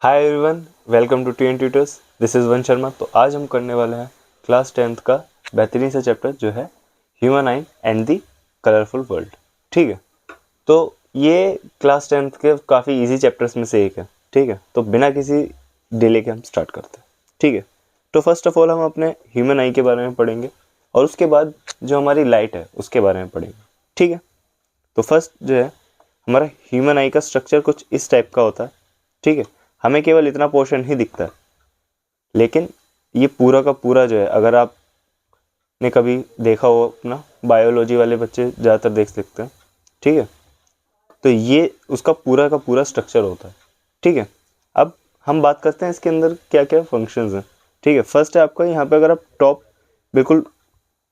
Hi everyone, welcome to TN tutors. This is वन शर्मा। तो आज हम करने वाले हैं क्लास 10th का बेहतरीन सा चैप्टर जो है human I and the colourful world. ठीक है, तो ये क्लास 10th के काफ़ी इजी चैप्टर्स में से एक है। ठीक है, तो बिना किसी डिले के हम स्टार्ट करते हैं। ठीक है, तो फर्स्ट ऑफ ऑल हम अपने ह्यूमन आई के बारे में पढ़ेंगे और उसके बाद जो हमारी लाइट है उसके बारे में पढ़ेंगे। ठीक है, तो फर्स्ट जो है हमारा ह्यूमन आई का स्ट्रक्चर कुछ इस टाइप का होता है। ठीक है, हमें केवल इतना पोर्शन ही दिखता है, लेकिन ये पूरा का पूरा जो है, अगर आपने कभी देखा हो, अपना बायोलॉजी वाले बच्चे ज़्यादातर देख सकते हैं। ठीक है, तो ये उसका पूरा का पूरा स्ट्रक्चर होता है। ठीक है, अब हम बात करते हैं इसके अंदर क्या क्या फंक्शंस हैं। ठीक है, फर्स्ट है आपका यहाँ पे, अगर आप टॉप बिल्कुल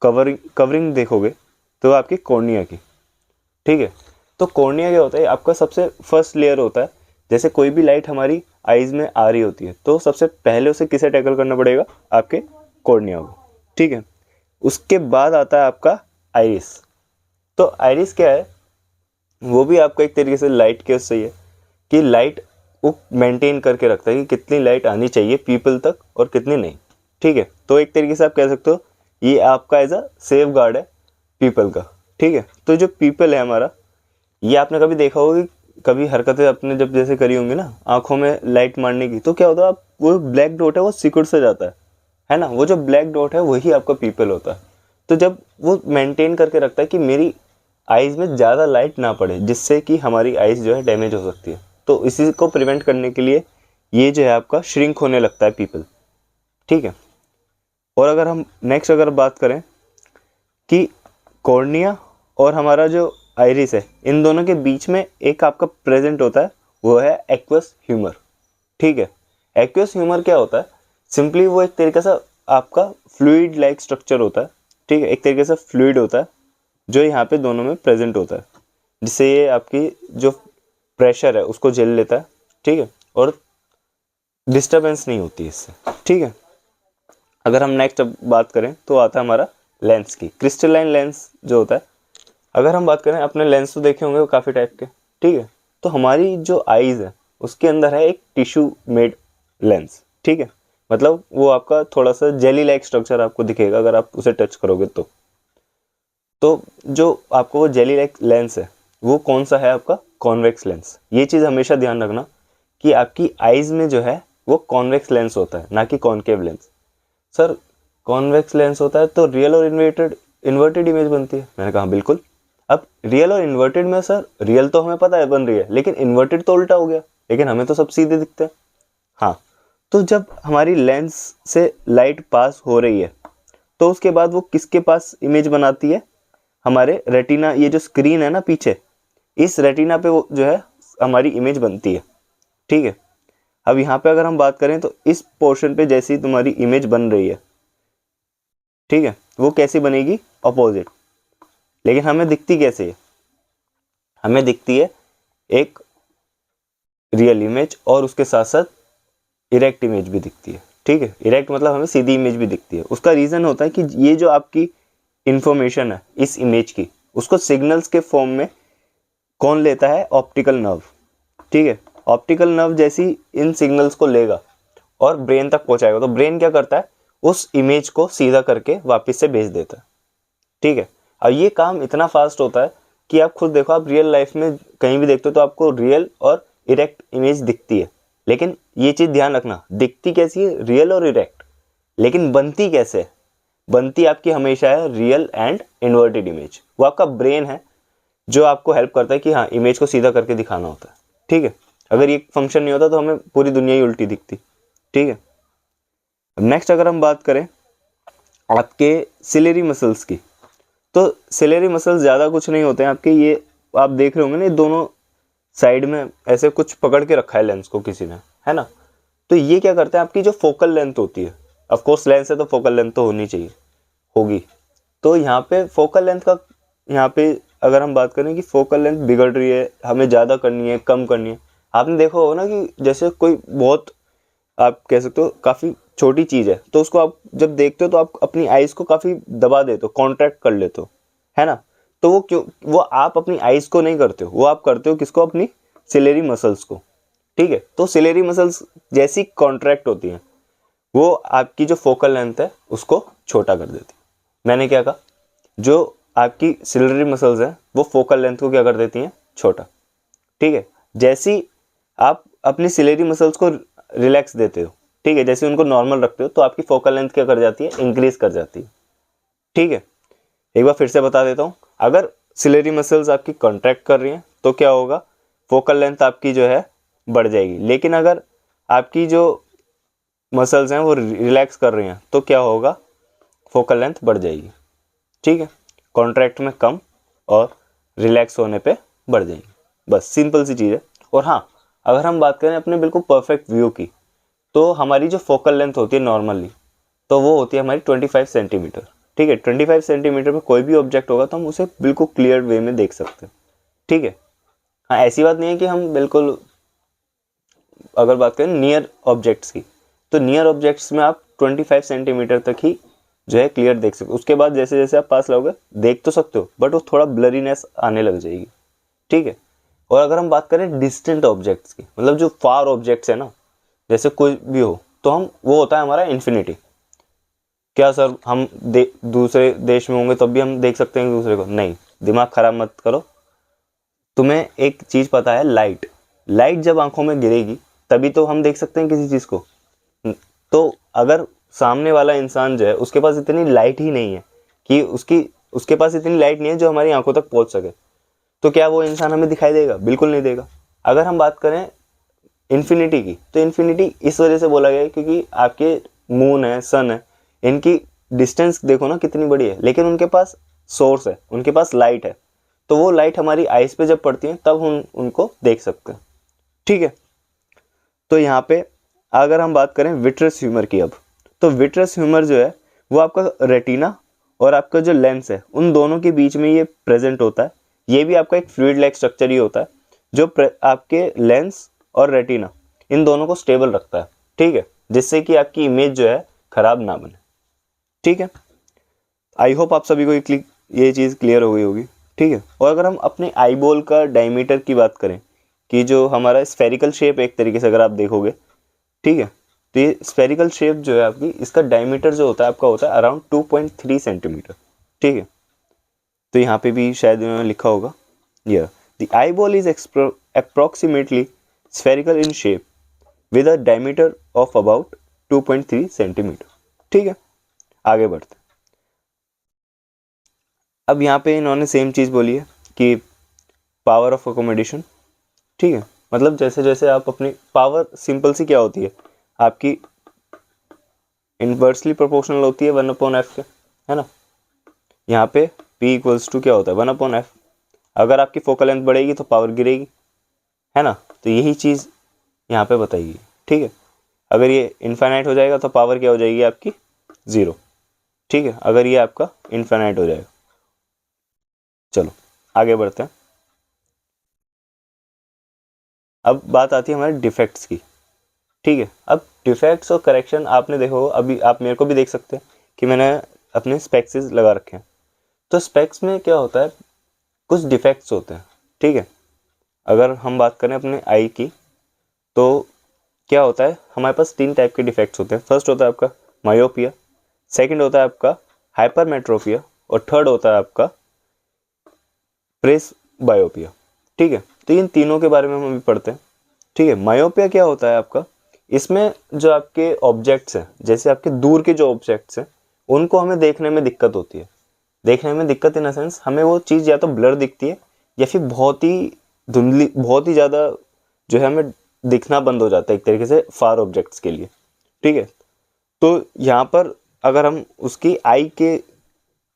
कवरिंग देखोगे तो आपकी कॉर्निया की। ठीक है, तो कॉर्निया क्या होता है, आपका सबसे फर्स्ट लेयर होता है। जैसे कोई भी लाइट हमारी आईज में आ रही होती है तो सबसे पहले उसे किसे टैकल करना पड़ेगा, आपके कॉर्निया को। ठीक है, उसके बाद आता है आपका आइरिस। तो आइरिस क्या है, वो भी आपका एक तरीके से लाइट के उससे ही है कि लाइट वो मेंटेन करके रखता है कि कितनी लाइट आनी चाहिए पीपल तक और कितनी नहीं। ठीक है, तो एक तरीके से आप कह सकते हो ये आपका एज अ सेफ गार्ड है पीपल का। ठीक है, तो जो पीपल है हमारा, ये आपने कभी देखा होगा कि कभी हरकतें आपने जब जैसे करी होंगी ना आंखों में लाइट मारने की, तो क्या होता है, आप वो ब्लैक डॉट है वो सिकुड़ से जाता है ना। वो जो ब्लैक डॉट है वही आपका पीपल होता है। तो जब वो मेंटेन करके रखता है कि मेरी आईज में ज़्यादा लाइट ना पड़े, जिससे कि हमारी आईज जो है डैमेज हो सकती है, तो इसी को प्रिवेंट करने के लिए ये जो है आपका श्रिंक होने लगता है पीपल। ठीक है, और अगर हम नेक्स्ट अगर बात करें कि कॉर्निया और हमारा जो आइरिस है, इन दोनों के बीच में एक आपका प्रेजेंट होता है, वो है एक्वस ह्यूमर। ठीक है, एक्वस ह्यूमर क्या होता है, सिंपली वो एक तरीके से आपका फ्लूइड लाइक स्ट्रक्चर होता है। ठीक है, एक तरीके से फ्लूइड होता है जो यहाँ पे दोनों में प्रेजेंट होता है, जिससे ये आपकी जो प्रेशर है उसको झेल लेता है। ठीक है, और डिस्टर्बेंस नहीं होती इससे। ठीक है, अगर हम नेक्स्ट बात करें तो आता है हमारा लेंस की, क्रिस्टलाइन लेंस जो होता है। अगर हम बात करें, अपने लेंस तो देखे होंगे वो काफ़ी टाइप के। ठीक है, तो हमारी जो आईज है उसके अंदर है एक टिश्यू मेड लेंस। ठीक है, मतलब वो आपका थोड़ा सा जेली लाइक स्ट्रक्चर आपको दिखेगा अगर आप उसे टच करोगे तो जो आपको वो जेली लाइक लेंस है वो कौन सा है, आपका कॉन्वेक्स लेंस। ये चीज़ हमेशा ध्यान रखना कि आपकी आईज में जो है वो कॉन्वेक्स लेंस होता है, ना कि concave lens. Sir, convex lens होता है तो रियल और इन्वर्टेड इन्वर्टेड इमेज बनती है। मैंने कहा बिल्कुल। अब रियल और इन्वर्टेड में सर, रियल तो हमें पता है बन रही है, लेकिन इन्वर्टेड तो उल्टा हो गया, लेकिन हमें तो सब सीधे दिखते हैं। हाँ, तो जब हमारी लेंस से लाइट पास हो रही है तो उसके बाद वो किसके पास इमेज बनाती है, हमारे रेटिना, ये जो स्क्रीन है ना पीछे, इस रेटिना पे वो जो है हमारी इमेज बनती है। ठीक है, अब यहाँ पे अगर हम बात करें तो इस पोर्शन पे जैसी तुम्हारी इमेज बन रही है, ठीक है, वो कैसी बनेगी, अपोजिट। लेकिन हमें दिखती कैसे है, हमें दिखती है एक रियल इमेज और उसके साथ साथ इरेक्ट इमेज भी दिखती है। ठीक है, इरेक्ट मतलब हमें सीधी इमेज भी दिखती है। उसका रीज़न होता है कि ये जो आपकी इंफॉर्मेशन है इस इमेज की, उसको सिग्नल्स के फॉर्म में कौन लेता है, ऑप्टिकल नर्व। ठीक है, ऑप्टिकल नर्व जैसी इन सिग्नल्स को लेगा और ब्रेन तक पहुंचाएगा, तो ब्रेन क्या करता है, उस इमेज को सीधा करके वापस से भेज देता है। ठीक है, अब ये काम इतना फास्ट होता है कि आप खुद देखो, आप रियल लाइफ में कहीं भी देखते हो तो आपको रियल और इरेक्ट इमेज दिखती है। लेकिन ये चीज़ ध्यान रखना, दिखती कैसी है, रियल और इरेक्ट, लेकिन बनती कैसे है, बनती आपकी हमेशा है रियल एंड इन्वर्टेड इमेज। वो आपका ब्रेन है जो आपको हेल्प करता है कि हाँ, इमेज को सीधा करके दिखाना होता है। ठीक है, अगर ये फंक्शन नहीं होता तो हमें पूरी दुनिया ही उल्टी दिखती। ठीक है, नेक्स्ट अगर हम बात करें आपके सिलेरी मसल्स की, तो सिलेरी मसल्स ज़्यादा कुछ नहीं होते हैं आपके, ये आप देख रहे होंगे ना, ये दोनों साइड में ऐसे कुछ पकड़ के रखा है लेंस को किसी ने, है ना। तो ये क्या करते हैं, आपकी जो फोकल लेंथ होती है, ऑफ कोर्स लेंस है तो फोकल लेंथ तो होनी चाहिए, होगी। तो यहाँ पे फोकल लेंथ का, यहाँ पे अगर हम बात करें कि फोकल लेंथ बिगड़ रही है, हमें ज़्यादा करनी है, कम करनी है, आपने देखा होगा ना कि जैसे कोई बहुत, आप कह सकते हो काफ़ी छोटी चीज़ है, तो उसको आप जब देखते हो तो आप अपनी आइज़ को काफ़ी दबा देते हो, कॉन्ट्रैक्ट कर लेते हो, है ना। तो वो क्यों, वो आप अपनी आइज़ को नहीं करते हो, वो आप करते हो किसको, अपनी सिलेरी मसल्स को। ठीक है। तो सिलेरी मसल्स जैसी कॉन्ट्रैक्ट होती हैं वो आपकी जो फोकल लेंथ है उसको छोटा कर देती है। मैंने क्या कहा, जो आपकी सिलेरी मसल्स हैं वो फोकल लेंथ को क्या कर देती हैं, छोटा। ठीक है। जैसी आप अपनी सिलेरी मसल्स को रिलैक्स देते हो, ठीक है, जैसे उनको नॉर्मल रखते हो, तो आपकी फोकल लेंथ क्या कर जाती है, इंक्रीज कर जाती है। ठीक है। एक बार फिर से बता देता हूँ, अगर सिलेरी मसल्स आपकी कॉन्ट्रैक्ट कर रही हैं तो क्या होगा, फोकल लेंथ आपकी जो है बढ़ जाएगी। लेकिन अगर आपकी जो मसल्स हैं वो रिलैक्स कर रही हैं तो क्या होगा, फोकल लेंथ बढ़ जाएगी। ठीक है। कॉन्ट्रैक्ट में कम और रिलैक्स होने पे बढ़ जाएगी। बस सिंपल सी चीज़ है। और हाँ, अगर हम बात करें अपने बिल्कुल परफेक्ट व्यू की, तो हमारी जो फोकल लेंथ होती है नॉर्मली, तो वो होती है हमारी 25 सेंटीमीटर। ठीक है। 25 सेंटीमीटर में कोई भी ऑब्जेक्ट होगा तो हम उसे बिल्कुल क्लियर वे में देख सकते हैं। ठीक है। हाँ, ऐसी बात नहीं है कि हम बिल्कुल, अगर बात करें नियर ऑब्जेक्ट्स की, तो नियर ऑब्जेक्ट्स में आप 25 सेंटीमीटर तक ही जो है क्लियर देख सकते हो। उसके बाद जैसे जैसे आप पास लाओगे देख तो सकते हो, बट वो थोड़ा ब्लरीनेस आने लग जाएगी। ठीक है। और अगर हम बात करें डिस्टेंट ऑब्जेक्ट्स की, मतलब जो फार ऑब्जेक्ट्स है ना, जैसे कोई भी हो, तो हम वो होता है हमारा इन्फिनिटी। क्या सर, हम दूसरे देश में होंगे तब भी हम देख सकते हैं एक दूसरे को? नहीं, दिमाग खराब मत करो। तुम्हें एक चीज पता है, लाइट। लाइट जब आंखों में गिरेगी तभी तो हम देख सकते हैं किसी चीज को। तो अगर सामने वाला इंसान जो है उसके पास इतनी लाइट ही नहीं है कि उसके पास इतनी लाइट नहीं है जो हमारी आंखों तक पहुंच सके, तो क्या वो इंसान हमें दिखाई देगा? बिल्कुल नहीं देगा। अगर हम बात करें इन्फिनिटी की, तो इन्फिनिटी इस वजह से बोला गया है क्योंकि आपके मून है, सन है, इनकी डिस्टेंस देखो ना कितनी बड़ी है, लेकिन उनके पास सोर्स है, उनके पास लाइट है। तो वो लाइट हमारी आइज पे जब पड़ती है तब हम उनको देख सकते हैं। ठीक है। तो यहाँ पे अगर हम बात करें विट्रस ह्यूमर की अब, तो विट्रस ह्यूमर जो है वो आपका रेटिना और आपका जो लेंस है उन दोनों के बीच में ये प्रेजेंट होता है। ये भी आपका एक फ्लूइड लाइक स्ट्रक्चर ही होता है जो आपके लेंस और रेटिना इन दोनों को स्टेबल रखता है। ठीक है। जिससे कि आपकी इमेज जो है खराब ना बने। ठीक है। आई होप आप सभी को ये चीज़ क्लियर हो गई होगी। ठीक है। और अगर हम अपने आई बॉल का डायमीटर की बात करें, कि जो हमारा स्फेरिकल शेप एक तरीके से अगर आप देखोगे, ठीक है, तो ये स्फेरिकल शेप जो है आपकी, इसका डायमीटर जो होता है आपका होता है अराउंड 2.3 सेंटीमीटर। ठीक है। तो यहाँ पे भी शायद इन्होंने लिखा होगा, the eye ball is approximately spherical in shape with a diameter of about 2.3 centimetre. ठीक है। आगे बढ़ते हैं। अब यहाँ पे इन्होंने सेम चीज़ बोली है कि पावर ऑफ अकोमोडेशन। ठीक है। मतलब जैसे जैसे आप अपनी पावर, सिंपल सी क्या होती है आपकी, इनवर्सली प्रोपोर्शनल होती है 1/f के, है ना। यहाँ पे P इक्वल्स टू क्या होता है, 1/f। अगर आपकी फोकल लेंथ बढ़ेगी तो पावर गिरेगी, है ना। तो यही चीज़ यहाँ पे बताइए। ठीक है। अगर ये इनफाइनाइट हो जाएगा तो पावर क्या हो जाएगी आपकी, 0। ठीक है। अगर ये आपका इनफाइनाइट हो जाएगा। चलो आगे बढ़ते हैं। अब बात आती है हमारे डिफेक्ट्स की। ठीक है। अब डिफेक्ट्स और करेक्शन आपने देखो, अभी आप मेरे को भी देख सकते हैं कि मैंने अपने स्पेक्सेस लगा रखे हैं। तो स्पेक्स में क्या होता है, कुछ डिफेक्ट्स होते हैं। ठीक है। अगर हम बात करें अपने आई की, तो क्या होता है, हमारे पास 3 टाइप के डिफेक्ट्स होते हैं। फर्स्ट होता है आपका मायोपिया, सेकंड होता है आपका हाइपरमेट्रोपिया, और थर्ड होता है आपका प्रेस बायोपिया। ठीक है। तो इन तीनों के बारे में हम अभी पढ़ते हैं। ठीक है। मायोपिया क्या होता है आपका, इसमें जो आपके ऑब्जेक्ट्स हैं, जैसे आपके दूर के जो ऑब्जेक्ट्स हैं उनको हमें देखने में दिक्कत होती है। देखने में दिक्कत इन सेंस, हमें वो चीज़ या तो ब्लर दिखती है या फिर बहुत ही धुंधली, बहुत ही ज़्यादा जो है हमें दिखना बंद हो जाता है एक तरीके से फार ऑब्जेक्ट्स के लिए। ठीक है। तो यहाँ पर अगर हम उसकी आई के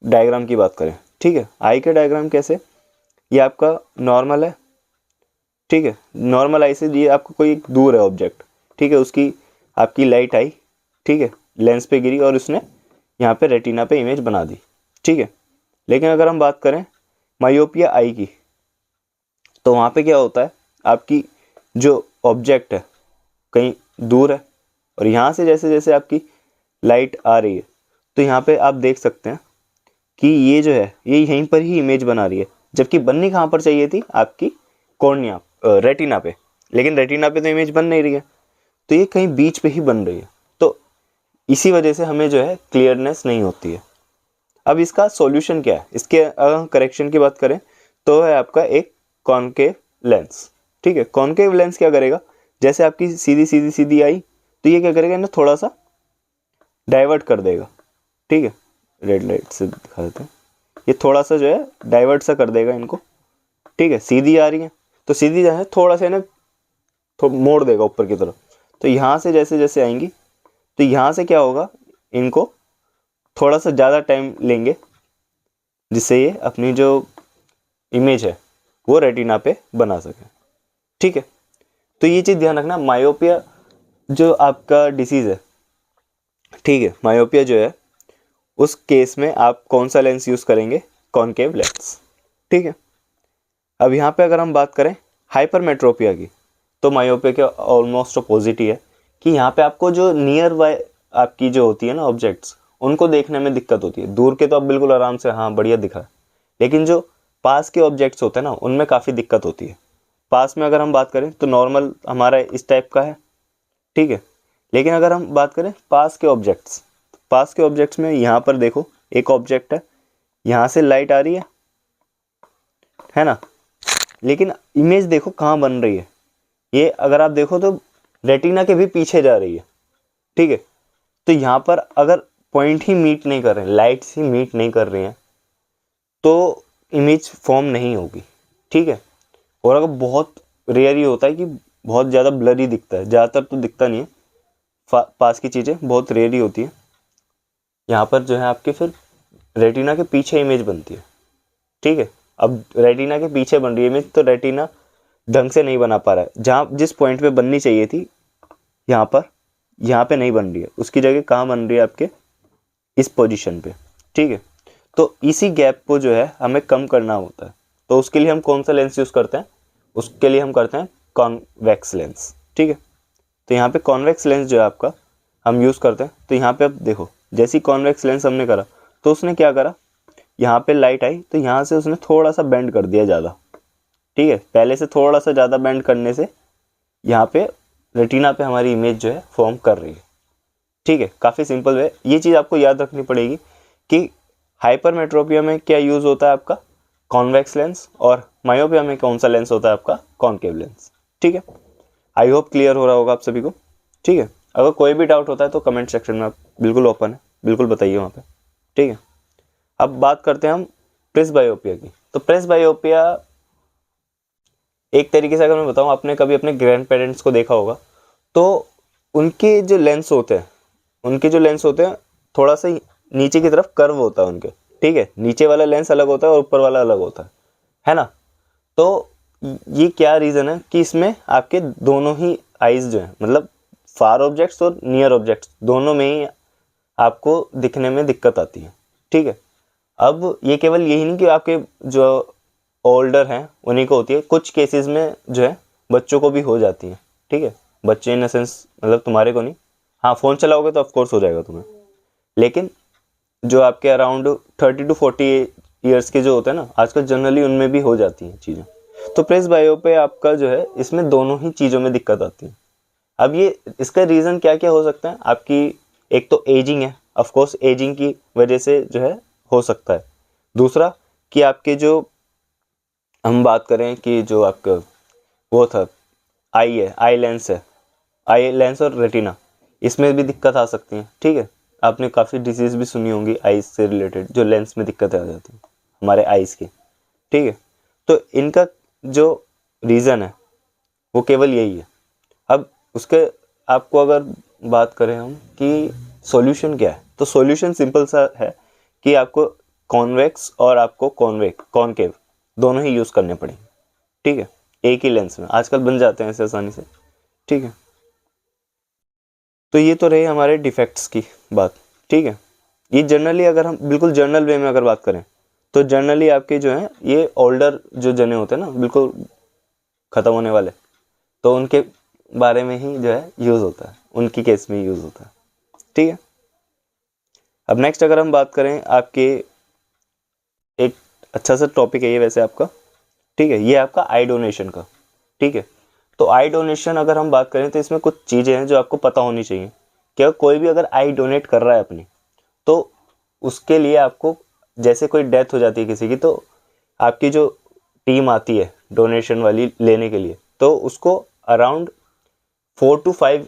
डायग्राम की बात करें, ठीक है, आई के डायग्राम कैसे, ये आपका नॉर्मल है। ठीक है। नॉर्मल आई से ये आपको कोई एक दूर है ऑब्जेक्ट, ठीक है, उसकी आपकी लाइट आई, ठीक है, लेंस पे गिरी और उसने यहाँ पे रेटिना पे इमेज बना दी। ठीक है। लेकिन अगर हम बात करें मायोपिया आई की, तो वहाँ पे क्या होता है, आपकी जो ऑब्जेक्ट है कहीं दूर है और यहाँ से जैसे जैसे आपकी लाइट आ रही है तो यहाँ पे आप देख सकते हैं कि ये जो है ये यहीं पर ही इमेज बना रही है, जबकि बननी कहाँ पर चाहिए थी, आपकी कॉर्निया, रेटिना पे। लेकिन रेटिना पे तो इमेज बन नहीं रही है, तो ये कहीं बीच पे ही बन रही है, तो इसी वजह से हमें जो है क्लियरनेस नहीं होती है। अब इसका सॉल्यूशन क्या है, इसके अगर हम करेक्शन की बात करें तो है आपका एक कॉनकेव लेंस। ठीक है, कॉनकेव लेंस क्या करेगा, जैसे आपकी सीधी सीधी सीधी आई तो ये क्या करेगा, ना थोड़ा सा डाइवर्ट कर देगा। ठीक है, रेड लाइट से दिखा देते हैं, ये थोड़ा सा जो है डाइवर्ट सा कर देगा इनको। ठीक है, सीधी आ रही है तो सीधी जो है थोड़ा सा ना मोड़ देगा ऊपर की तरफ, तो यहाँ से जैसे जैसे आएंगी तो यहाँ से क्या होगा, इनको थोड़ा सा ज़्यादा टाइम लेंगे जिससे ये अपनी जो इमेज है वो रेटिना पे बना सके। ठीक है, तो ये चीज़ ध्यान रखना, मायोपिया जो आपका डिसीज़ है, ठीक है, मायोपिया जो है उस केस में आप कौन सा लेंस यूज़ करेंगे, कॉनकेव लेंस। ठीक है, अब यहाँ पे अगर हम बात करें हाइपरमेट्रोपिया की, तो मायोपिया के ऑलमोस्ट अपोजिट ही है कि यहाँ पे आपको जो नियर बाय आपकी जो होती है ना ऑब्जेक्ट्स, उनको देखने में दिक्कत होती है। दूर के तो आप बिल्कुल आराम से हाँ बढ़िया दिखा है, लेकिन जो पास के ऑब्जेक्ट्स होते हैं ना उनमें काफ़ी दिक्कत होती है। पास में अगर हम बात करें तो नॉर्मल हमारा इस टाइप का है, ठीक है, लेकिन अगर हम बात करें पास के ऑब्जेक्ट्स, पास के ऑब्जेक्ट्स में यहाँ पर देखो एक ऑब्जेक्ट है, यहाँ से लाइट आ रही है ना, लेकिन इमेज देखो कहाँ बन रही है, ये अगर आप देखो तो रेटिना के भी पीछे जा रही है। ठीक है, तो यहाँ पर अगर पॉइंट ही मीट नहीं कर रहे हैं, लाइट्स ही मीट नहीं कर रही हैं, तो इमेज फॉर्म नहीं होगी। ठीक है, और अगर बहुत रेयर ही होता है कि बहुत ज़्यादा ब्लरी दिखता है, ज़्यादातर तो दिखता नहीं है, पास की चीज़ें बहुत रेयर ही होती है। यहाँ पर जो है आपके फिर रेटिना के पीछे इमेज बनती है। ठीक है, अब रेटिना के पीछे बन रही है इमेज, तो रेटिना ढंग से नहीं बना पा रहा है, जहाँ जिस पॉइंट पे बननी चाहिए थी यहाँ पे नहीं बन रही है, उसकी जगह कहाँ बन रही है, आपके इस पोजीशन पे। ठीक है, तो इसी गैप को जो है हमें कम करना होता है, तो उसके लिए हम कौन सा लेंस यूज़ करते हैं, उसके लिए हम करते हैं कॉन्वेक्स लेंस। ठीक है, तो यहाँ पे कॉन्वेक्स लेंस जो है आपका हम यूज़ करते हैं, तो यहाँ पे अब देखो जैसी कॉन्वेक्स लेंस हमने करा तो उसने क्या करा, यहाँ पे लाइट आई तो यहाँ से उसने थोड़ा सा बेंड कर दिया ज़्यादा। ठीक है, पहले से थोड़ा सा ज़्यादा बेंड करने से यहाँ पे रेटिना पे हमारी इमेज जो है फॉर्म कर रही है। ठीक है, काफ़ी सिंपल है, ये चीज़ आपको याद रखनी पड़ेगी कि हाइपरमेट्रोपिया में क्या यूज़ होता है आपका, कॉन्वेक्स लेंस, और मायोपिया में कौन सा लेंस होता है आपका, कॉनकेव लेंस। ठीक है, आई होप क्लियर हो रहा होगा आप सभी को। ठीक है, अगर कोई भी डाउट होता है तो कमेंट सेक्शन में आप बिल्कुल ओपन है, बिल्कुल बताइए वहाँ पे। ठीक है, अब बात करते हैं हम प्रेसबायोपिया की। तो प्रेसबायोपिया एक तरीके से अगर मैं बताऊँ, आपने कभी अपने ग्रैंड पेरेंट्स को देखा होगा तो उनके जो लेंस होते हैं थोड़ा सा नीचे की तरफ कर्व होता है उनके। ठीक है, नीचे वाला लेंस अलग होता है और ऊपर वाला अलग होता है ना। तो ये क्या रीज़न है कि इसमें आपके दोनों ही आईज जो है, मतलब फार ऑब्जेक्ट्स और नियर ऑब्जेक्ट्स दोनों में ही आपको दिखने में दिक्कत आती है। ठीक है, अब ये केवल यही नहीं कि आपके जो ओल्डर हैं उन्हीं को होती है, कुछ केसेस में जो है बच्चों को भी हो जाती है। ठीक है, बच्चे इन सेंस मतलब तुम्हारे को नहीं, हाँ फ़ोन चलाओगे तो ऑफकोर्स हो जाएगा तुम्हें, लेकिन जो आपके अराउंड 30 to 40 ईयर्स के जो होते हैं ना आजकल, जनरली उनमें भी हो जाती हैं चीज़ें। तो प्रेस बायो पे आपका जो है इसमें दोनों ही चीज़ों में दिक्कत आती है। अब ये इसका रीज़न क्या क्या हो सकता है, आपकी एक तो एजिंग है, ऑफकोर्स एजिंग की वजह से जो है हो सकता है। दूसरा कि आपके जो हम बात करें कि जो आपका वो था आई लेंस और रेटिना, इसमें भी दिक्कत आ सकती है। ठीक है, आपने काफ़ी डिजीज़ भी सुनी होंगी आइज़ से रिलेटेड, जो लेंस में दिक्कत आ जाती है हमारे आइज़ की। ठीक है, तो इनका जो रीज़न है वो केवल यही है। अब उसके आपको अगर बात करें हम कि सॉल्यूशन क्या है, तो सॉल्यूशन सिंपल सा है कि आपको कॉन्वेक्स और आपको कॉनकेव दोनों ही यूज़ करने पड़ेंगे। ठीक है, एक ही लेंस में आजकल बन जाते हैं ऐसे आसानी से। ठीक है, तो ये तो रहे हमारे डिफेक्ट्स की बात। ठीक है, ये जनरली अगर हम बिल्कुल जर्नल वे में अगर बात करें तो जनरली आपके जो हैं ये ओल्डर जो जने होते हैं ना, बिल्कुल ख़त्म होने वाले, तो उनके बारे में ही जो है यूज़ होता है, उनकी केस में यूज़ होता है। ठीक है, अब नेक्स्ट अगर हम बात करें आपके, एक अच्छा सा टॉपिक है ये वैसे आपका। ठीक है, ये आपका आई डोनेशन का। ठीक है, तो आई डोनेशन अगर हम बात करें तो इसमें कुछ चीज़ें हैं जो आपको पता होनी चाहिए कि अगर कोई भी अगर आई डोनेट कर रहा है अपनी, तो उसके लिए आपको, जैसे कोई डेथ हो जाती है किसी की, तो आपकी जो टीम आती है डोनेशन वाली लेने के लिए, तो उसको अराउंड 4 to 5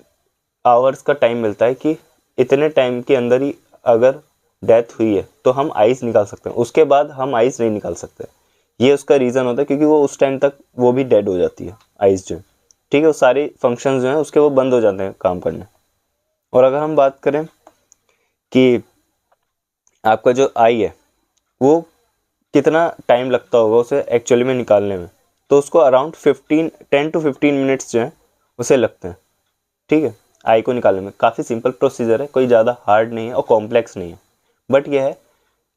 आवर्स का टाइम मिलता है कि इतने टाइम के अंदर ही अगर डेथ हुई है तो हम आइस निकाल सकते हैं, उसके बाद हम आइस नहीं निकाल सकते। ये उसका रीज़न होता है क्योंकि वो उस टाइम तक वो भी डेड हो जाती है आइस जो, ठीक है, वो सारे फंक्शंस जो हैं उसके वो बंद हो जाते हैं काम करने। और अगर हम बात करें कि आपका जो आई है वो कितना टाइम लगता होगा उसे एक्चुअली में निकालने में, तो उसको अराउंड 10 to 15 मिनट्स जो है उसे लगते हैं, ठीक है, आई को निकालने में। काफ़ी सिंपल प्रोसीजर है, कोई ज़्यादा हार्ड नहीं है और कॉम्प्लेक्स नहीं है। बट यह है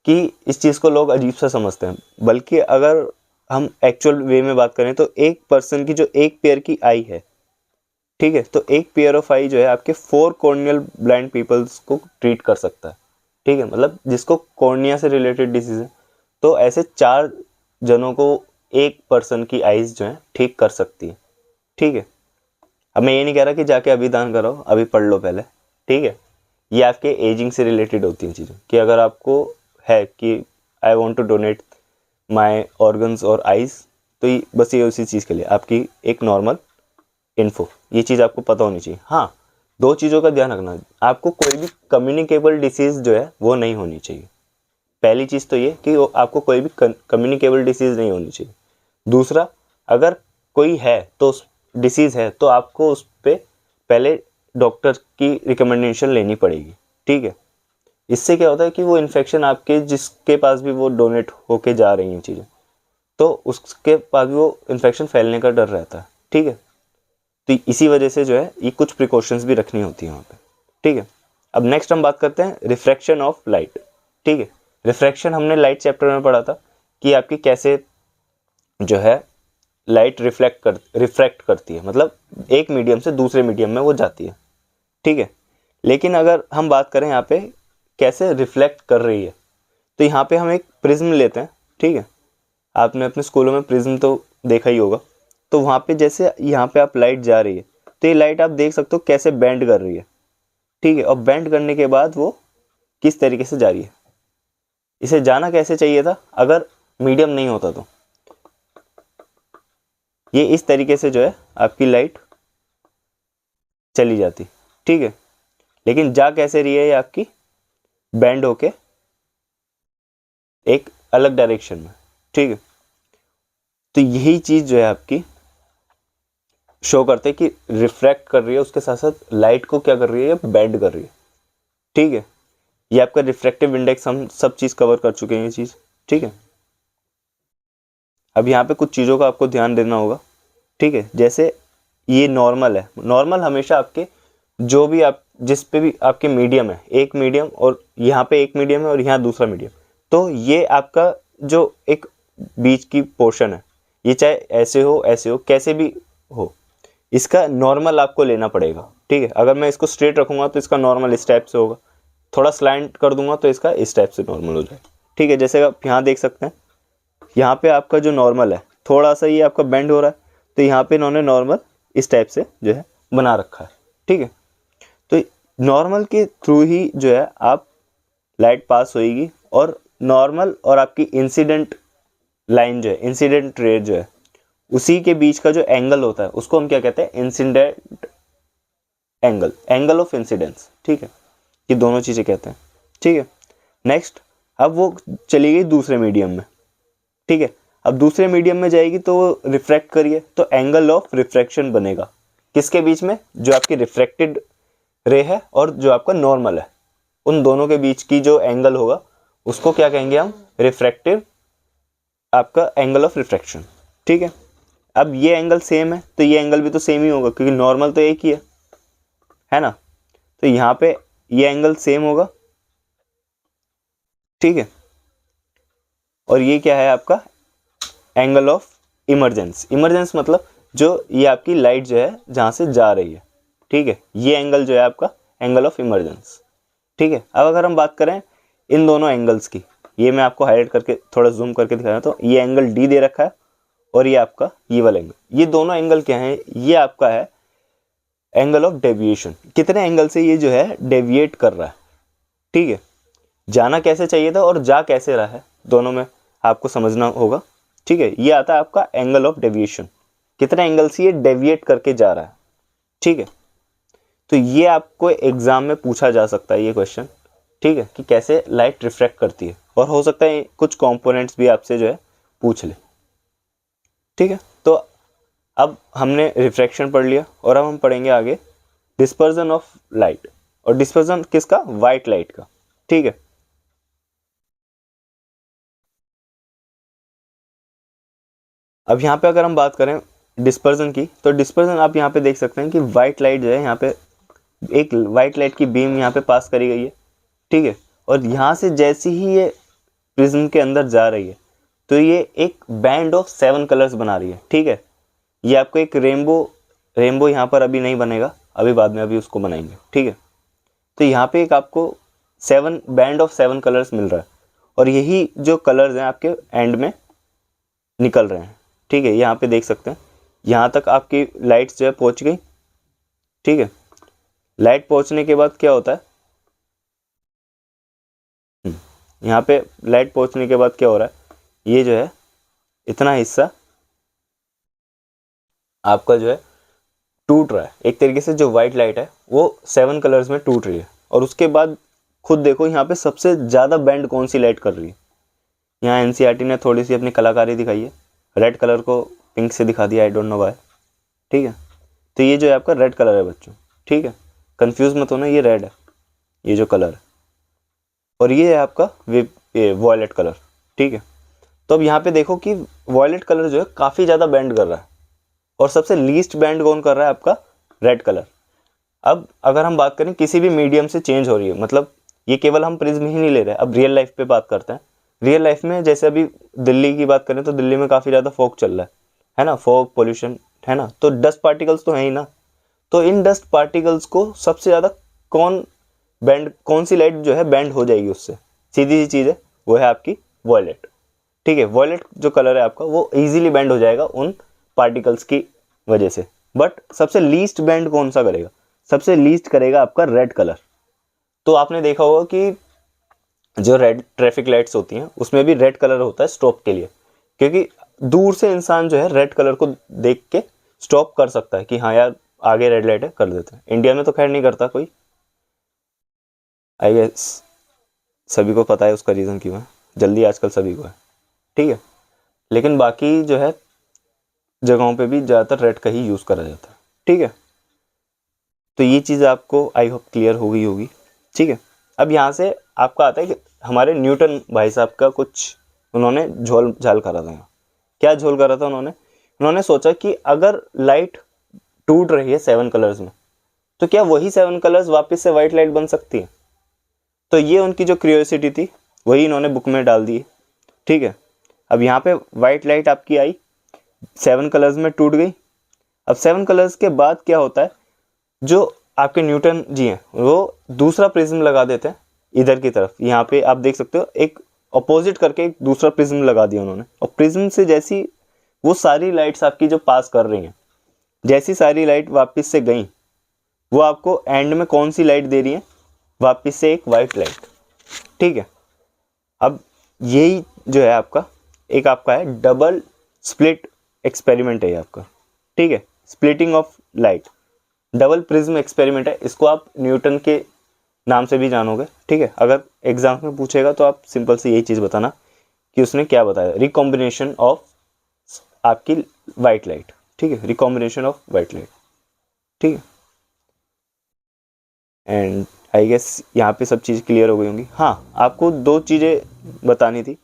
कि इस चीज़ को लोग अजीब सा समझते हैं, बल्कि अगर हम एक्चुअल वे में बात करें तो एक पर्सन की जो एक पेयर की आई है, ठीक है, तो एक पेयर ऑफ आई जो है आपके 4 कॉर्नियल ब्लाइंड पीपल्स को ट्रीट कर सकता है, ठीक है, मतलब जिसको कॉर्निया से रिलेटेड डिसीज है, तो ऐसे 4 जनों को एक पर्सन की आइज जो है ठीक कर सकती है, ठीक है। अब मैं ये नहीं कह रहा कि जाके अभी दान कराओ, अभी पढ़ लो पहले, ठीक है। ये आपके एजिंग से रिलेटेड होती हैं चीज़ें कि अगर आपको है कि I want to donate my organs और आइज, तो ये बस ये उसी चीज़ के लिए आपकी एक नॉर्मल इन्फो, ये चीज़ आपको पता होनी चाहिए। हाँ, 2 चीज़ों का ध्यान रखना, आपको कोई भी कम्युनिकेबल डिसीज़ जो है वो नहीं होनी चाहिए। पहली चीज़ तो ये कि आपको कोई भी कम्युनिकेबल डिसीज़ नहीं होनी चाहिए। दूसरा, अगर कोई है तो डिसीज़ है तो आपको उस पर पहले डॉक्टर की रिकमेंडेशन लेनी पड़ेगी, ठीक है। इससे क्या होता है कि वो इन्फेक्शन आपके जिसके पास भी वो डोनेट होके जा रही हैं चीज़ें, तो उसके पास भी वो इन्फेक्शन फैलने का डर रहता है, ठीक है। तो इसी वजह से जो है ये कुछ प्रिकॉशंस भी रखनी होती है वहाँ पे, ठीक है। अब नेक्स्ट हम बात करते हैं रिफ्रैक्शन ऑफ लाइट, ठीक है। रिफ्रैक्शन हमने लाइट चैप्टर में पढ़ा था कि आपकी कैसे जो है लाइट रिफ्रैक्ट करती है, मतलब एक मीडियम से दूसरे मीडियम में वो जाती है, ठीक है। लेकिन अगर हम बात करें यहाँ पे कैसे रिफ्लेक्ट कर रही है, तो यहाँ पे हम एक प्रिज्म लेते हैं, ठीक है। आपने अपने स्कूलों में प्रिज्म तो देखा ही होगा। तो वहाँ पे जैसे यहाँ पे आप लाइट जा रही है, तो ये लाइट आप देख सकते हो कैसे बेंड कर रही है, ठीक है। और बेंड करने के बाद वो किस तरीके से जा रही है, इसे जाना कैसे चाहिए था अगर मीडियम नहीं होता, तो ये इस तरीके से जो है आपकी लाइट चली जाती, ठीक है। लेकिन जा कैसे रही है ये आपकी बेंड होके एक अलग डायरेक्शन में, ठीक है। तो यही चीज जो है आपकी शो करते हैं कि रिफ्रैक्ट कर रही है, उसके साथ साथ लाइट को क्या कर रही है, ये बेंड कर रही है, ठीक है। ये आपका रिफ्रैक्टिव इंडेक्स, हम सब चीज कवर कर चुके हैं ये चीज, ठीक है। अब यहाँ पे कुछ चीजों का आपको ध्यान देना होगा, ठीक है। जैसे ये नॉर्मल है, नॉर्मल हमेशा आपके जो भी आप जिस पे भी आपके मीडियम है, एक मीडियम और यहाँ पे एक मीडियम है और यहाँ दूसरा मीडियम, तो ये आपका जो एक बीच की पोर्शन है, ये चाहे ऐसे हो कैसे भी हो, इसका नॉर्मल आपको लेना पड़ेगा, ठीक है। अगर मैं इसको स्ट्रेट रखूंगा तो इसका नॉर्मल इस टाइप से होगा, थोड़ा स्लैंट कर दूंगा तो इसका इस टाइप से नॉर्मल हो जाए, ठीक है। जैसे आप यहाँ देख सकते हैं, यहाँ पे आपका जो नॉर्मल है थोड़ा सा ये आपका बेंड हो रहा है, तो यहाँ पे इन्होंने नॉर्मल इस टाइप से जो है बना रखा है, ठीक है। तो नॉर्मल के थ्रू ही जो है आप लाइट पास होएगी, और नॉर्मल और आपकी इंसिडेंट लाइन जो है, इंसिडेंट रे जो है, उसी के बीच का जो एंगल होता है उसको हम क्या कहते हैं, incident angle, angle of incidence, ठीक है। ये दोनों चीजें कहते हैं, ठीक है। नेक्स्ट, अब वो चली गई दूसरे मीडियम में, ठीक है। अब दूसरे मीडियम में जाएगी तो वो रिफ्रैक्ट करिए, तो एंगल ऑफ रिफ्रैक्शन बनेगा किसके बीच में, जो आपकी रिफ्रैक्टेड रे है और जो आपका नॉर्मल है, उन दोनों के बीच की जो एंगल होगा उसको क्या कहेंगे हम, रिफ्रैक्टिव, आपका एंगल ऑफ रिफ्रैक्शन, ठीक है। अब ये एंगल सेम है तो ये एंगल भी तो सेम ही होगा क्योंकि नॉर्मल तो एक ही है ना। तो यहाँ पे ये एंगल सेम होगा, ठीक है। और ये क्या है आपका एंगल ऑफ इमरजेंस, इमरजेंस मतलब जो ये आपकी लाइट जो है जहां से जा रही है, ठीक है, ये एंगल जो है आपका एंगल ऑफ इमरजेंस, ठीक है। अब अगर हम बात करें इन दोनों एंगल्स की, ये मैं आपको हाईलाइट करके थोड़ा जूम करके दिखाया, तो ये एंगल डी दे रखा है और ये आपका ये वाला एंगल, ये दोनों एंगल क्या है, ये आपका है एंगल ऑफ डेविएशन। कितने एंगल से ये जो है डेविएट कर रहा है, ठीक है। जाना कैसे चाहिए था और जा कैसे रहा है, दोनों में आपको समझना होगा, ठीक है। ये आता है आपका एंगल ऑफ डेविएशन, कितने एंगल से ये डेविएट करके जा रहा है, ठीक है। तो ये आपको एग्जाम में पूछा जा सकता है ये क्वेश्चन, ठीक है, कि कैसे लाइट रिफ्रैक्ट करती है, और हो सकता है कुछ कंपोनेंट्स भी आपसे जो है पूछ ले, ठीक है। तो अब हमने रिफ्रैक्शन पढ़ लिया और अब हम पढ़ेंगे आगे डिस्पर्जन ऑफ लाइट, और डिस्पर्जन किसका, वाइट लाइट का, ठीक है। अब यहाँ पे अगर हम बात करें डिस्पर्जन की, तो डिस्पर्जन आप यहाँ पे देख सकते हैं कि वाइट लाइट जो है यहाँ पे एक वाइट लाइट की बीम यहाँ पे पास करी गई है, ठीक है। और यहाँ से जैसे ही ये प्रिज्म के अंदर जा रही है तो ये एक बैंड ऑफ 7 कलर्स बना रही है, ठीक है। ये आपको एक रेनबो यहाँ पर अभी नहीं बनेगा, अभी बाद में अभी उसको बनाएंगे, ठीक है। तो यहाँ पे एक आपको 7 बैंड ऑफ 7 कलर्स मिल रहा है, और यही जो कलर्स हैं आपके एंड में निकल रहे हैं, ठीक है। यहाँ पे देख सकते हैं यहाँ तक आपकी लाइट्स जो है पहुँच गई, ठीक है। लाइट पहुँचने के बाद क्या होता है, यहाँ पे लाइट पहुँचने के बाद क्या हो रहा है, ये जो है इतना हिस्सा आपका जो है टूट रहा है एक तरीके से। जो वाइट लाइट है वो 7 कलर्स में टूट रही है, और उसके बाद खुद देखो यहाँ पे सबसे ज़्यादा बैंड कौन सी लाइट कर रही है। यहाँ एनसीईआरटी ने थोड़ी सी अपनी कलाकारी दिखाई है, रेड कलर को पिंक से दिखा दिया, आई डोंट नो व्हाई, ठीक है। तो ये जो है आपका रेड कलर है बच्चों, ठीक है, कंफ्यूज मत होना, ये रेड है ये जो कलर है, और ये है आपका वॉयलेट कलर, ठीक है। तो अब यहाँ पे देखो कि वॉयलेट कलर जो है काफ़ी ज़्यादा बैंड कर रहा है, और सबसे लीस्ट बैंड कौन कर रहा है, आपका रेड कलर। अब अगर हम बात करें किसी भी मीडियम से चेंज हो रही है, मतलब ये केवल हम प्रिज्म ही नहीं ले रहे, अब रियल लाइफ पे बात करते हैं। रियल लाइफ में जैसे अभी दिल्ली की बात करें तो दिल्ली में काफ़ी ज़्यादा फॉग चल रहा है ना, फॉग पोल्यूशन है ना, तो डस्ट पार्टिकल्स तो है ही ना। तो इन डस्ट पार्टिकल्स को सबसे ज़्यादा कौन सी लाइट जो है बैंड हो जाएगी उससे, सीधी सी चीज़ है, वो है आपकी वॉयलेट, ठीक है। वॉयलेट जो कलर है आपका वो इजीली बैंड हो जाएगा उन पार्टिकल्स की वजह से। बट सबसे लीस्ट बैंड कौन सा करेगा, सबसे लीस्ट करेगा आपका रेड कलर। तो आपने देखा होगा कि जो रेड ट्रैफिक लाइट्स होती हैं उसमें भी रेड कलर होता है स्टॉप के लिए, क्योंकि दूर से इंसान जो है रेड कलर को देख के स्टॉप कर सकता है कि हाँ यार आगे रेड लाइट है, कर देते हैं। इंडिया में तो खैर नहीं करता कोई, आई गेस सभी को पता है उसका रीज़न क्यों है, जल्दी आजकल सभी को है, ठीक है। लेकिन बाकी जो है जगहों पे भी ज़्यादातर रेड का ही यूज़ करा जाता है, ठीक है। तो ये चीज़ आपको आई होप क्लियर हो गई होगी, ठीक है। अब यहाँ से आपका आता है कि हमारे न्यूटन भाई साहब का कुछ उन्होंने झोल झाल करा था। क्या झोल करा था उन्होंने सोचा कि अगर लाइट टूट रही है 7 कलर्स में, तो क्या वही 7 कलर्स वापस से वाइट लाइट बन सकती है। तो ये उनकी जो क्यूरियोसिटी थी वही इन्होंने बुक में डाल दी, ठीक है। अब यहाँ पे वाइट लाइट आपकी आई, 7 कलर्स में टूट गई। अब 7 कलर्स के बाद क्या होता है, जो आपके न्यूटन जी हैं वो दूसरा प्रिज्म लगा देते हैं इधर की तरफ। यहाँ पे आप देख सकते हो एक अपोजिट करके एक दूसरा प्रिज्म लगा दिया उन्होंने, और प्रिज्म से जैसी वो सारी लाइट्स आपकी जो पास कर रही हैं, जैसी सारी लाइट वापस से गई, वो आपको एंड में कौन सी लाइट दे रही है, वापस से एक वाइट लाइट, ठीक है। अब यही जो है आपका एक आपका है डबल स्प्लिट एक्सपेरिमेंट है आपका, ठीक है, splitting of light, double prism experiment है। इसको आप न्यूटन के नाम से भी जानोगे, ठीक है। अगर एग्जाम में पूछेगा तो आप सिंपल से यही चीज़ बताना कि उसने क्या बताया, रिकॉम्बिनेशन ऑफ आपकी वाइट लाइट, ठीक है, रिकॉम्बिनेशन ऑफ वाइट लाइट, ठीक है। एंड आई गेस यहाँ पे सब चीज़ क्लियर हो गई होंगी। हाँ, आपको 2 चीज़ें बतानी थी।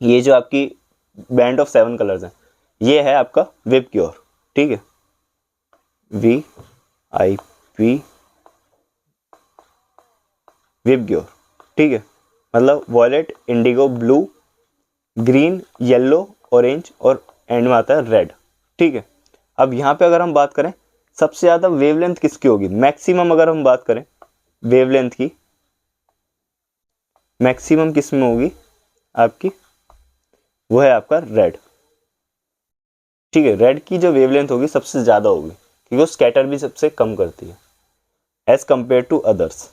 ये जो आपकी बैंड ऑफ 7 कलर्स हैं, ये है आपका वेब क्योर, ठीक है, VIP वेब क्योर, ठीक है। मतलब violet, indigo, blue, green, yellow, orange और एंड में आता है रेड, ठीक है। अब यहाँ पे अगर हम बात करें सबसे ज़्यादा वेवलेंथ किसकी होगी, मैक्सिमम अगर हम बात करें वेवलेंथ की, मैक्सिमम किस में होगी आपकी, वो है आपका रेड, ठीक है, रेड की जो वेवलेंथ होगी सबसे ज़्यादा होगी क्योंकि वो स्कैटर भी सबसे कम करती है एज कम्पेयर टू अदर्स।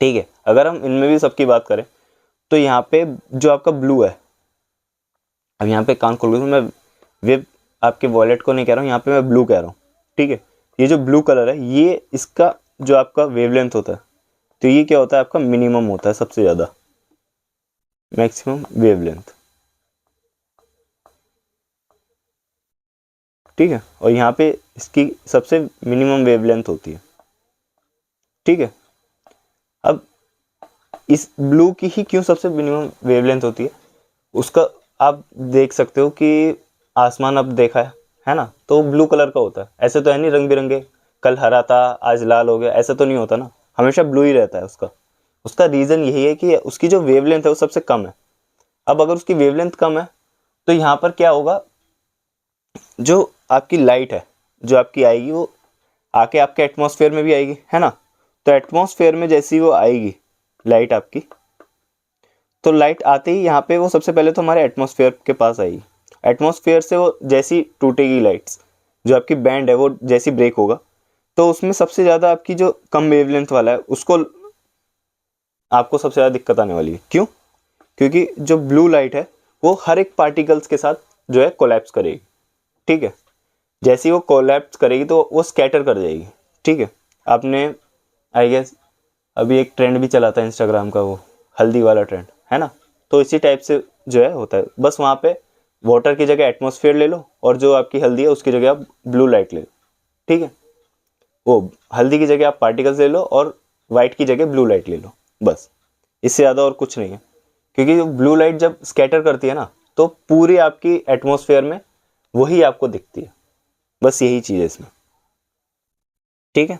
ठीक है, अगर हम इनमें भी सबकी बात करें तो यहाँ पे जो आपका ब्लू है, अब यहाँ पे कान खोल के मैं वेब आपके वॉलेट को नहीं कह रहा हूँ, यहाँ पे मैं ब्लू कह रहा हूँ। ठीक है, ये जो ब्लू कलर है ये इसका जो आपका वेवलेंथ होता है, तो ये क्या होता है आपका मिनिमम होता है, सबसे ज़्यादा मैक्सिमम वेवलेंथ। ठीक है, और यहाँ पे इसकी सबसे मिनिमम वेवलेंथ होती है। ठीक है, अब इस ब्लू की ही क्यों सबसे मिनिमम वेवलेंथ होती है, उसका आप देख सकते हो कि आसमान अब देखा है ना, तो ब्लू कलर का होता है। ऐसे तो है नहीं रंग बिरंगे, कल हरा था आज लाल हो गया, ऐसा तो नहीं होता ना, हमेशा ब्लू ही रहता है उसका। उसका रीज़न यही है कि उसकी जो वेवलेंथ है वो सबसे कम है। अब अगर उसकी वेवलेंथ कम है तो यहाँ पर क्या होगा, जो आपकी लाइट है जो आपकी आएगी वो आके आपके एटमॉस्फेयर में भी आएगी, है ना। तो एटमॉस्फेयर में जैसी वो आएगी लाइट आपकी, तो लाइट आते ही यहाँ पे वो सबसे पहले तो हमारे एटमॉस्फेयर के पास आएगी। एटमॉस्फेयर से वो जैसी टूटेगी लाइट्स, जो आपकी बैंड है वो जैसी ब्रेक होगा, तो उसमें सबसे ज़्यादा आपकी जो कम वेवलेंथ वाला है उसको आपको सबसे ज़्यादा दिक्कत आने वाली है। क्यों? क्योंकि जो ब्लू लाइट है वो हर एक पार्टिकल्स के साथ जो है कोलैप्स करेगी। ठीक है, जैसे ही वो कोलैप्स करेगी तो वो स्कैटर कर जाएगी। ठीक है, आपने आई गेस अभी एक ट्रेंड भी चला था इंस्टाग्राम का, वो हल्दी वाला ट्रेंड, है ना। तो इसी टाइप से जो है होता है, बस वहाँ पे वाटर की जगह एटमॉस्फेयर ले लो और जो आपकी हल्दी है उसकी जगह आप ब्लू लाइट ले लो। ठीक है, वो हल्दी की जगह आप पार्टिकल्स ले लो और वाइट की जगह ब्लू लाइट ले लो, बस इससे ज़्यादा और कुछ नहीं है। क्योंकि ब्लू लाइट जब स्कैटर करती है ना तो पूरी आपकी एटमॉस्फेयर में वही आपको दिखती है, बस यही चीज़ है इसमें। ठीक है,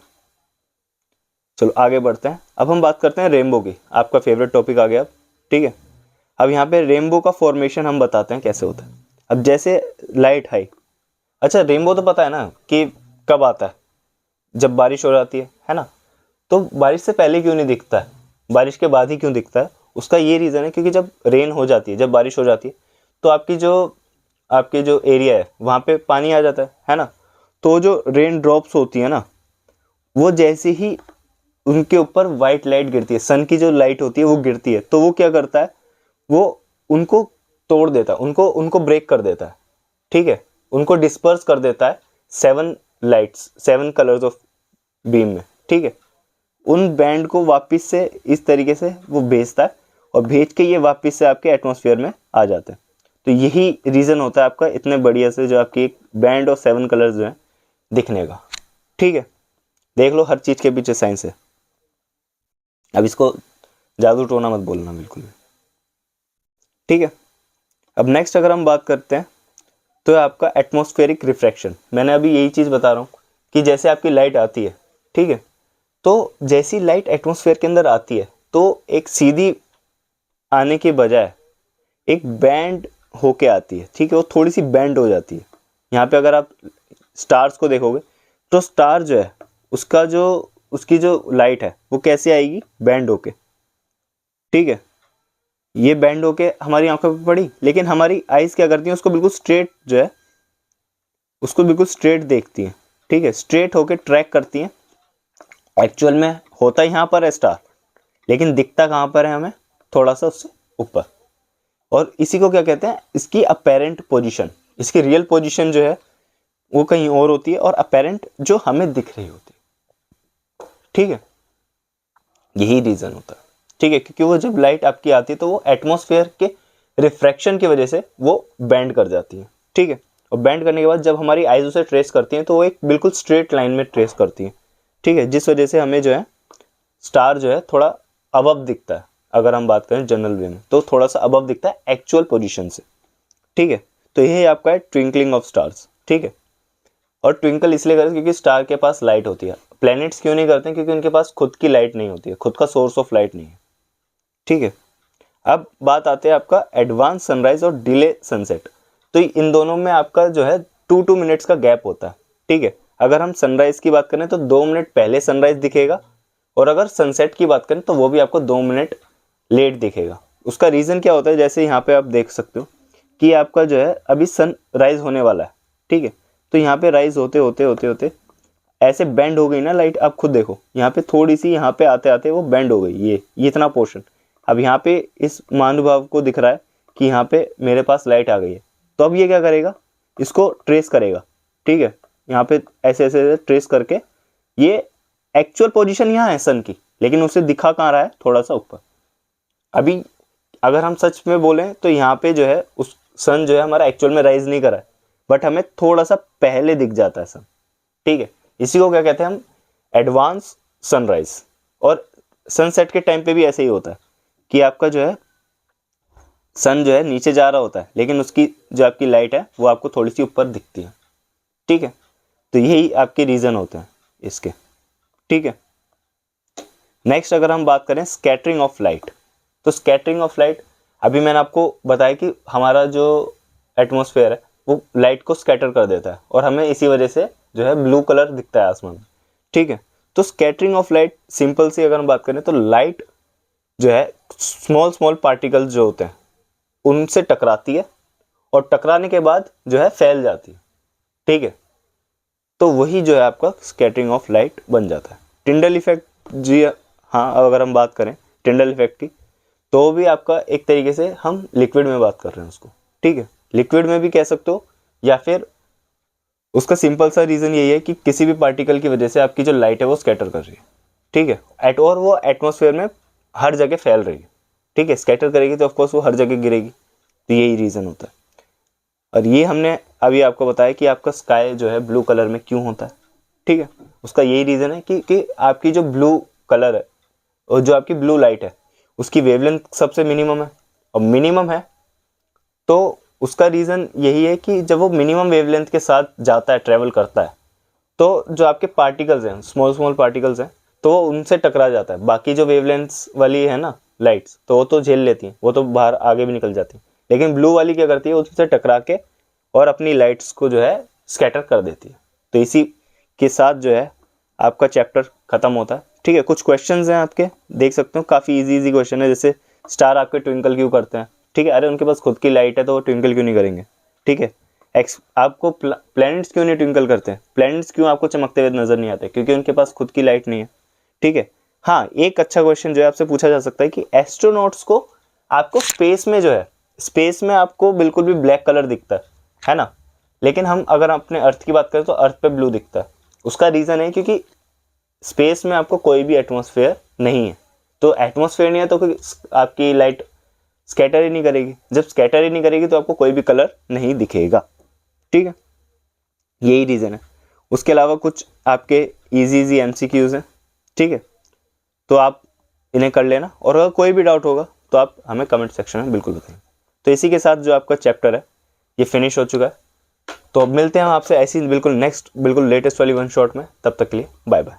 चलो आगे बढ़ते हैं। अब हम बात करते हैं रेनबो की, आपका फेवरेट टॉपिक आ गया अब। ठीक है, अब यहाँ पे रेनबो का फॉर्मेशन हम बताते हैं कैसे होता है। अब जैसे लाइट हाई, अच्छा रेनबो तो पता है ना कि कब आता है, जब बारिश हो जाती है ना। तो बारिश से पहले क्यों नहीं दिखता है, बारिश के बाद ही क्यों दिखता है, उसका ये रीज़न है क्योंकि जब रेन हो जाती है, जब बारिश हो जाती है, तो आपकी जो एरिया है वहाँ पे पानी आ जाता है ना। तो जो रेन ड्रॉप्स होती है ना, वो जैसे ही उनके ऊपर वाइट लाइट गिरती है, सन की जो लाइट होती है वो गिरती है, तो वो क्या करता है, वो उनको तोड़ देता है, उनको उनको ब्रेक कर देता है। ठीक है, उनको डिस्पर्स कर देता है 7 कलर्स ऑफ बीम में। ठीक है, उन बैंड को वापस से इस तरीके से वो भेजता है और भेज के ये वापस से आपके एटमॉस्फेयर में आ जाते हैं। तो यही रीज़न होता है आपका इतने बढ़िया से जो आपकी एक बैंड ऑफ 7 कलर्स जो है दिखने का। ठीक है, देख लो हर चीज़ के पीछे साइंस है। अब इसको जादू टोना मत बोलना बिल्कुल भी। ठीक है, अब नेक्स्ट अगर हम बात करते हैं तो आपका एटमॉस्फेरिक रिफ्रैक्शन। मैंने अभी यही चीज़ बता रहा हूँ कि जैसे आपकी लाइट आती है, ठीक है, तो जैसी लाइट एटमॉस्फेयर के अंदर आती है तो एक सीधी आने के बजाय एक बैंड होके आती है। ठीक है, वो थोड़ी सी बैंड हो जाती है। यहाँ पे अगर आप स्टार्स को देखोगे तो स्टार जो है उसकी जो लाइट है वो कैसे आएगी, बैंड होके। ठीक है, ये बैंड होके हमारी आंखों पे पड़ी, लेकिन हमारी आइज क्या करती हैं, उसको बिल्कुल स्ट्रेट जो है उसको बिल्कुल स्ट्रेट देखती हैं। ठीक है, स्ट्रेट होके ट्रैक करती हैं। एक्चुअल में होता यहाँ पर है स्टार, लेकिन दिखता कहाँ पर है हमें, थोड़ा सा उससे ऊपर। और इसी को क्या कहते हैं, इसकी अपेरेंट पोजीशन। इसकी रियल पोजीशन जो है वो कहीं और होती है और अपेरेंट जो हमें दिख रही होती है। ठीक है, यही रीजन होता है। ठीक है, क्योंकि वो जब लाइट आपकी आती है तो वो एटमॉस्फेयर के रिफ्रैक्शन की वजह से वो बेंड कर जाती है। ठीक है, और बेंड करने के बाद जब हमारी आइज उसे ट्रेस करती हैं तो वो एक बिल्कुल स्ट्रेट लाइन में ट्रेस करती हैं। ठीक है, जिस वजह से हमें जो है स्टार जो है थोड़ा अबव दिखता है। अगर हम बात करें जनरल वे में तो थोड़ा सा अबव दिखता है एक्चुअल पोजीशन से। ठीक है, तो यही आपका है ट्विंकलिंग ऑफ स्टार्स। ठीक है, और ट्विंकल इसलिए करते हैं क्योंकि स्टार के पास लाइट होती है। प्लैनेट्स क्यों नहीं करते हैं, क्योंकि उनके पास खुद की लाइट नहीं होती है, खुद का सोर्स ऑफ लाइट नहीं है। ठीक है, अब बात आते हैं आपका एडवांस सनराइज और डिले सनसेट। तो इन दोनों में आपका जो है 2 मिनट्स का गैप होता है। ठीक है, अगर हम सनराइज की बात करें तो 2 मिनट पहले सनराइज दिखेगा, और अगर सनसेट की बात करें तो वो भी आपको 2 मिनट लेट दिखेगा। उसका रीज़न क्या होता है, जैसे यहाँ पे आप देख सकते हो कि आपका जो है अभी सनराइज होने वाला है, ठीक है। तो यहाँ पे राइज होते होते होते होते ऐसे बेंड हो गई ना लाइट। अब खुद देखो यहाँ पे थोड़ी सी, यहाँ पे आते आते वो बेंड हो गई, ये इतना पोर्शन। अब यहाँ पे इस महानुभाव को दिख रहा है कि यहाँ पे मेरे पास लाइट आ गई है। तो अब ये क्या करेगा, इसको ट्रेस करेगा, ठीक है। यहाँ पे ऐसे ऐसे ट्रेस करके, ये एक्चुअल पोजीशन यहाँ है सन की, लेकिन उसे दिखा कहाँ रहा है, थोड़ा सा ऊपर। अभी अगर हम सच में बोलें तो यहाँ पे जो है उस सन जो है हमारा एक्चुअल में राइज नहीं करा है, बट हमें थोड़ा सा पहले दिख जाता है सन, ठीक है। इसी को क्या कहते हैं हम, एडवांस सनराइज। और सनसेट के टाइम पे भी ऐसे ही होता है कि आपका जो है सन जो है नीचे जा रहा होता है, लेकिन उसकी जो आपकी लाइट है वो आपको थोड़ी सी ऊपर दिखती है, ठीक है। तो यही आपके रीजन होते हैं इसके, ठीक है। नेक्स्ट अगर हम बात करें स्कैटरिंग ऑफ लाइट, तो स्कैटरिंग ऑफ लाइट, अभी मैंने आपको बताया कि हमारा जो एटमॉस्फेयर है वो लाइट को स्कैटर कर देता है, और हमें इसी वजह से जो है ब्लू कलर दिखता है आसमान में, ठीक है। तो स्कैटरिंग ऑफ लाइट सिंपल सी अगर हम बात करें तो लाइट जो है स्मॉल स्मॉल पार्टिकल्स जो होते हैं उनसे टकराती है, और टकराने के बाद जो है फैल जाती है, ठीक है। तो वही जो है आपका स्कैटरिंग ऑफ लाइट बन जाता है। टिंडल इफेक्ट जी, हाँ अगर हम बात करें टिंडल इफेक्ट की, तो भी आपका एक तरीके से हम लिक्विड में बात कर रहे हैं उसको, ठीक है। लिक्विड में भी कह सकते हो, या फिर उसका सिंपल सा रीज़न यही है कि किसी भी पार्टिकल की वजह से आपकी जो लाइट है वो स्कैटर कर रही है, ठीक है। और वो एटमॉस्फेयर में हर जगह फैल रही है, ठीक है। स्कैटर करेगी तो ऑफकोर्स वो हर जगह गिरेगी, तो यही रीज़न होता है। और ये हमने अभी आपको बताया कि आपका स्काई जो है ब्लू कलर में क्यों होता है, ठीक है। उसका यही रीज़न है कि आपकी जो ब्लू कलर है और जो आपकी ब्लू लाइट है उसकी वेवलेंथ सबसे मिनिमम है, और मिनिमम है तो उसका रीज़न यही है कि जब वो मिनिमम वेवलेंथ के साथ जाता है, ट्रैवल करता है, तो जो आपके पार्टिकल्स हैं, स्मॉल स्मॉल पार्टिकल्स हैं, तो वो उनसे टकरा जाता है। बाकी जो वेवलेंथ्स वाली है ना लाइट्स, तो वो तो झेल लेती हैं, वो तो बाहर आगे भी निकल जाती हैं, लेकिन ब्लू वाली क्या करती है, उससे टकरा के और अपनी लाइट्स को जो है स्कैटर कर देती है। तो इसी के साथ जो है आपका चैप्टर खत्म होता है, ठीक है। कुछ क्वेश्चंस हैं आपके, देख सकते हो, काफ़ी इजी क्वेश्चन है। जैसे स्टार आपके ट्विंकल क्यों करते हैं, ठीक है। अरे उनके पास खुद की लाइट है तो वो ट्विंकल क्यों नहीं करेंगे, ठीक है। आपको प्लैनेट्स क्यों नहीं ट्विंकल करते हैं, प्लैनेट्स क्यों आपको चमकते हुए नजर नहीं आते, क्योंकि उनके पास खुद की लाइट नहीं है, ठीक है। हाँ, एक अच्छा क्वेश्चन जो है आपसे पूछा जा सकता है कि एस्ट्रोनॉट्स को आपको स्पेस में जो है, स्पेस में आपको बिल्कुल भी ब्लैक कलर दिखता है ना, लेकिन हम अगर अपने अर्थ की बात करें तो अर्थ पे ब्लू दिखता है। उसका रीज़न है क्योंकि स्पेस में आपको कोई भी एटमॉस्फेयर नहीं है, तो एटमॉस्फेयर नहीं है तो आपकी लाइट स्कैटर ही नहीं करेगी। जब स्कैटर ही नहीं करेगी तो आपको कोई भी कलर नहीं दिखेगा, ठीक है। यही रीज़न है। उसके अलावा कुछ आपके इजी MCQs हैं, ठीक है, तो आप इन्हें कर लेना, और अगर कोई भी डाउट होगा तो आप हमें कमेंट सेक्शन में बिल्कुल बताएं। तो इसी के साथ जो आपका चैप्टर है ये फिनिश हो चुका है। तो अब मिलते हैं हम आपसे ऐसी बिल्कुल नेक्स्ट बिल्कुल लेटेस्ट वाली वन शॉट में। तब तक के लिए बाय बाय।